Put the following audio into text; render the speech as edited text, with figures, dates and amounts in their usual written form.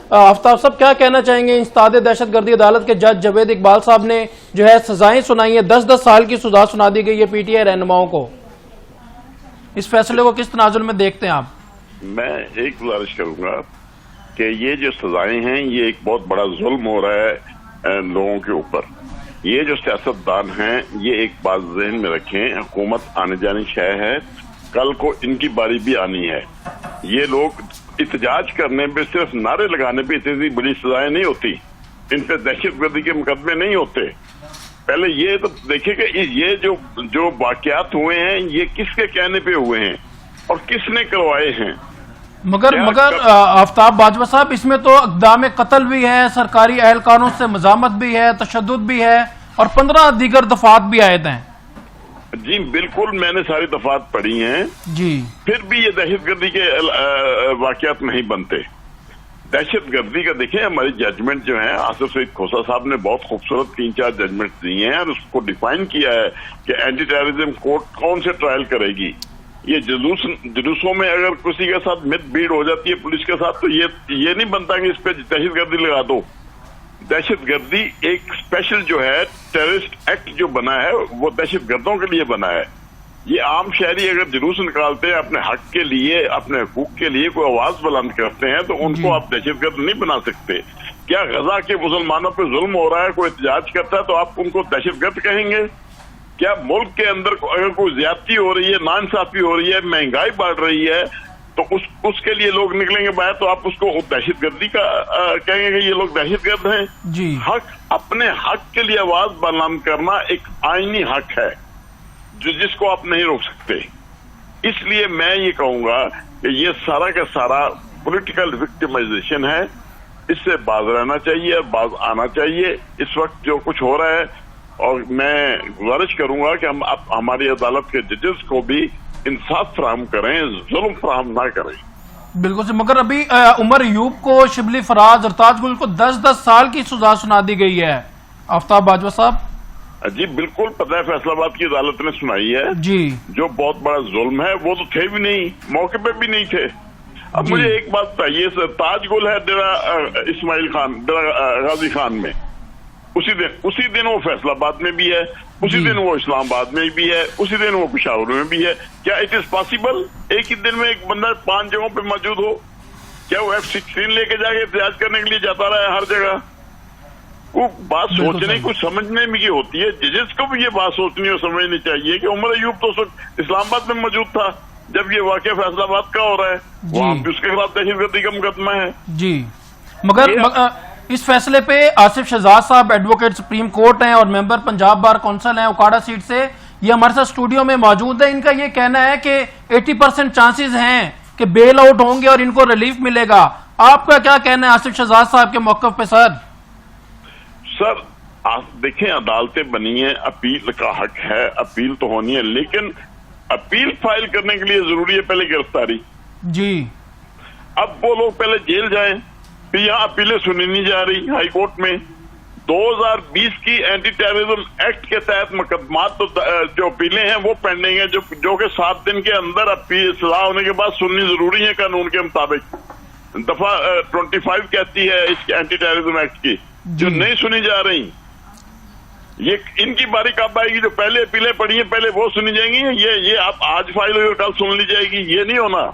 آفتاب صاحب کیا کہنا چاہیں گے؟ استاد دہشت گردی عدالت کے جج جاوید اقبال صاحب نے جو ہے سزائیں سنائی ہیں، 10 سال کی سزا سنا دی گئی ہے پی ٹی آئی رہنماؤں کو، اس فیصلے کو کس تناظر میں دیکھتے ہیں آپ؟ میں ایک گزارش کروں گا کہ یہ جو سزائیں ہیں یہ ایک بہت بڑا ظلم ہو رہا ہے لوگوں کے اوپر۔ یہ جو سیاستدان ہیں یہ ایک بات ذہن میں رکھیں، حکومت آنے جانی شے ہے، کل کو ان کی باری بھی آنی ہے۔ یہ لوگ احتجاج کرنے پہ، صرف نعرے لگانے پہ اتنی بڑی سزائیں نہیں ہوتی، ان پہ دہشت گردی کے مقدمے نہیں ہوتے۔ پہلے یہ تو دیکھیں کہ یہ جو واقعات ہوئے ہیں یہ کس کے کہنے پہ ہوئے ہیں اور کس نے کروائے ہیں۔ مگر آفتاب باجوہ صاحب، اس میں تو اقدام قتل بھی ہے، سرکاری اہلکاروں سے مزاحمت بھی ہے، تشدد بھی ہے، اور 15 دیگر دفعات بھی عائد ہیں۔ جی بالکل، میں نے ساری دفعات پڑھی ہیں جی، پھر بھی یہ دہشت گردی کے واقعات نہیں بنتے۔ دہشت گردی کا دیکھیں ہماری ججمنٹ جو ہے، آصف سعید کھوسہ صاحب نے بہت خوبصورت 3-4 ججمنٹ دی ہیں اور اس کو ڈیفائن کیا ہے کہ اینٹی ٹیررزم کورٹ کون سے ٹرائل کرے گی۔ یہ جلوسوں میں اگر کسی کے ساتھ مت بھیڑ ہو جاتی ہے پولیس کے ساتھ تو یہ نہیں بنتا کہ اس پہ دہشت گردی لگا دو۔ دہشت گردی ایک اسپیشل جو ہے ٹیررسٹ ایکٹ جو بنا ہے وہ دہشت گردوں کے لیے بنا ہے۔ یہ عام شہری اگر جلوس نکالتے ہیں اپنے حق کے لیے، اپنے حقوق کے لیے، کوئی آواز بلند کرتے ہیں تو ان کو آپ دہشت گرد نہیں بنا سکتے۔ کیا غزہ کے مسلمانوں پہ ظلم ہو رہا ہے، کوئی احتجاج کرتا ہے تو آپ ان کو دہشت گرد کہیں گے؟ کیا ملک کے اندر اگر کوئی زیادتی ہو رہی ہے، ناانصافی ہو رہی ہے، مہنگائی بڑھ رہی ہے تو اس کے لیے لوگ نکلیں گے باہر تو آپ اس کو دہشت گردی کا کہیں گے کہ یہ لوگ دہشت گرد ہیں؟ جی، حق، اپنے حق کے لیے آواز بلند کرنا ایک آئینی حق ہے جس کو آپ نہیں روک سکتے۔ اس لیے میں یہ کہوں گا کہ یہ سارا کا سارا پولیٹیکل وکٹمائزیشن ہے، اس سے باز رہنا چاہیے اور باز آنا چاہیے۔ اس وقت جو کچھ ہو رہا ہے، اور میں گزارش کروں گا کہ ہم ہماری عدالت کے ججز کو بھی انصاف فراہم کریں، ظلم فراہم نہ کریں۔ بالکل سے، مگر ابھی عمر ایوب کو، شبلی فراز، ارتاج گل کو 10 سال کی سزا سنا دی گئی ہے۔ آفتاب باجوہ صاحب جی بالکل پتہ ہے، فیصل آباد کی عدالت نے سنائی ہے جی، جو بہت بڑا ظلم ہے۔ وہ تو تھے بھی نہیں، موقع پہ بھی نہیں تھے۔ اب مجھے ایک بات بتائیے، تاج گل ہے ڈیرا اسماعیل خان، ڈیرا غازی خان میں، اسی دن وہ فیصل آباد میں بھی ہے، اسی دن وہ اسلام آباد میں بھی ہے، اسی دن وہ پشاور میں بھی ہے۔ کیا اٹ از پاسبل ایک ہی دن میں ایک بندہ 5 جگہوں پہ موجود ہو؟ کیا وہ F-16 لے کے جا کے احتجاج کرنے کے لیے جاتا رہا ہے ہر جگہ؟ وہ بات سوچنے کو، سمجھنے میں کی ہوتی ہے، ججز کو بھی یہ بات سوچنی اور سمجھنی چاہیے کہ عمر ایوب تو اسلام آباد میں موجود تھا جب یہ واقعہ فیصل آباد کا ہو رہا ہے، وہاں بھی اس کے خلاف دہشت گردی کا مقدمہ ہے۔ جی، مگر اس فیصلے پہ آصف شہزاد صاحب ایڈوکیٹ سپریم کورٹ ہیں اور ممبر پنجاب بار کونسل ہیں اوکاڑا سیٹ سے، یہ ہمارے ساتھ اسٹوڈیو میں موجود ہے۔ ان کا یہ کہنا ہے کہ 80% چانسز ہیں کہ بیل آؤٹ ہوں گے اور ان کو ریلیف ملے گا۔ آپ کا کیا کہنا ہے آصف شہزاد صاحب کے موقف پہ؟ سر دیکھیں، عدالتیں بنی ہیں، اپیل کا حق ہے، اپیل تو ہونی ہے، لیکن اپیل فائل کرنے کے لیے ضروری ہے پہلے گرفتاری۔ جی، اب وہ لوگ پہلے جیل جائیں، پھر یہاں اپیلیں سنی نہیں جا رہی ہائی کورٹ میں۔ 2020 کی اینٹی ٹیررزم ایکٹ کے تحت مقدمات جو اپیلیں ہیں وہ پینڈنگ ہیں، جو کہ 7 دن کے اندر اپیل سزا ہونے کے بعد سننی ضروری ہے قانون کے مطابق۔ دفعہ 25 کہتی ہے اس اینٹی ٹیررزم ایکٹ کی، جو نہیں سنی جا رہی۔ یہ ان کی باری کب آئے گی؟ جو پہلے اپیلیں پڑی ہیں پہلے وہ سنی جائیں گی، یہ آپ آج فائل ہوئی اور کل سن لی جائے گی، یہ نہیں ہونا۔